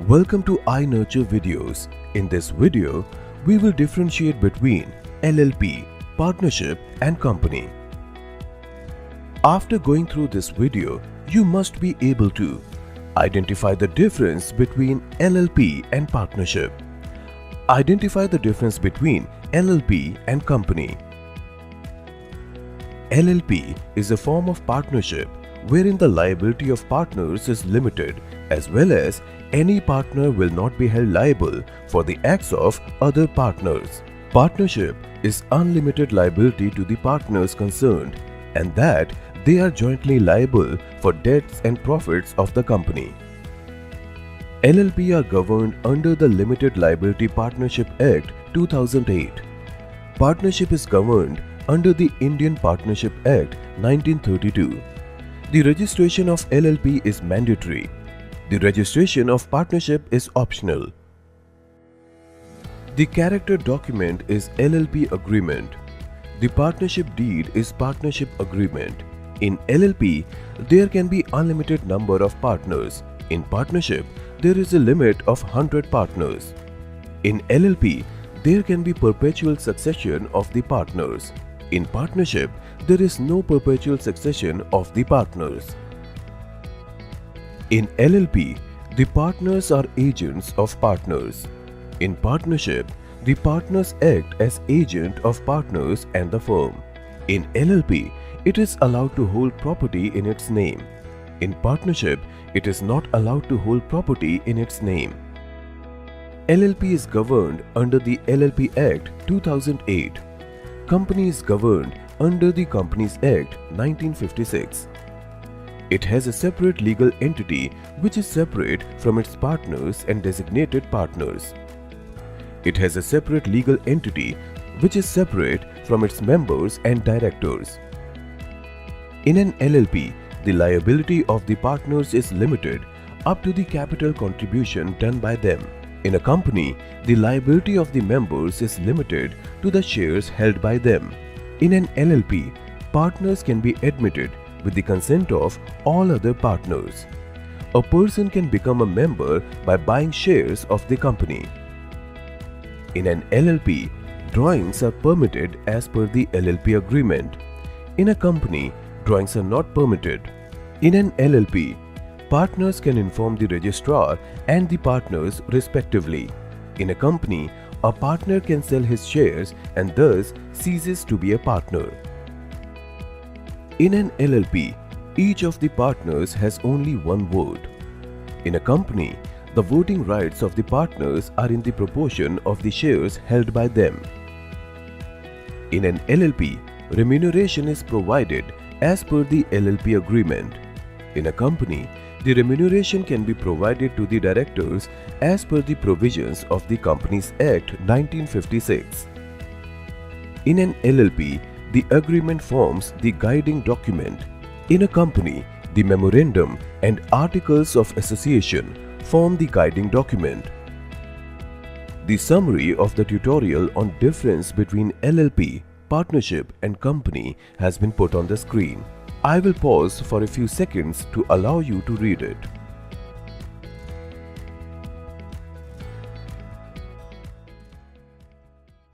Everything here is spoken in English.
Welcome to iNurture videos. In this video, we will differentiate between LLP, Partnership and Company. After going through this video, you must be able to identify the difference between LLP and Partnership. Identify the difference between LLP and Company. LLP is a form of partnership wherein the liability of partners is limited, as well as any partner will not be held liable for the acts of other partners. Partnership is unlimited liability to the partners concerned, and that they are jointly liable for debts and profits of the company. LLP are governed under the Limited Liability Partnership Act 2008. Partnership is governed under the Indian Partnership Act 1932. The registration of LLP is mandatory. The registration of partnership is optional. The character document is LLP agreement. The partnership deed is partnership agreement. In LLP, there can be unlimited number of partners. In partnership, there is a limit of 100 partners. In LLP, there can be perpetual succession of the partners. In partnership, there is no perpetual succession of the partners. In LLP, the partners are agents of partners. In partnership, the partners act as agent of partners and the firm. In LLP, it is allowed to hold property in its name. In partnership, it is not allowed to hold property in its name. LLP is governed under the LLP Act 2008. Company is governed under the Companies Act 1956. It has a separate legal entity which is separate from its partners and designated partners. It has a separate legal entity which is separate from its members and directors. In an LLP, the liability of the partners is limited up to the capital contribution done by them. In a company, the liability of the members is limited to the shares held by them. In an LLP, partners can be admitted with the consent of all other partners. A person can become a member by buying shares of the company. In an LLP, drawings are permitted as per the LLP agreement. In a company, drawings are not permitted. In an LLP, partners can inform the registrar and the partners respectively. In a company, a partner can sell his shares and thus ceases to be a partner. In an LLP, each of the partners has only one vote. In a company, the voting rights of the partners are in the proportion of the shares held by them. In an LLP, remuneration is provided as per the LLP agreement. In a company, the remuneration can be provided to the directors as per the provisions of the Companies Act 1956. In an LLP, the agreement forms the guiding document. In a company, the memorandum and articles of association form the guiding document. The summary of the tutorial on difference between LLP, partnership and company has been put on the screen. I will pause for a few seconds to allow you to read it.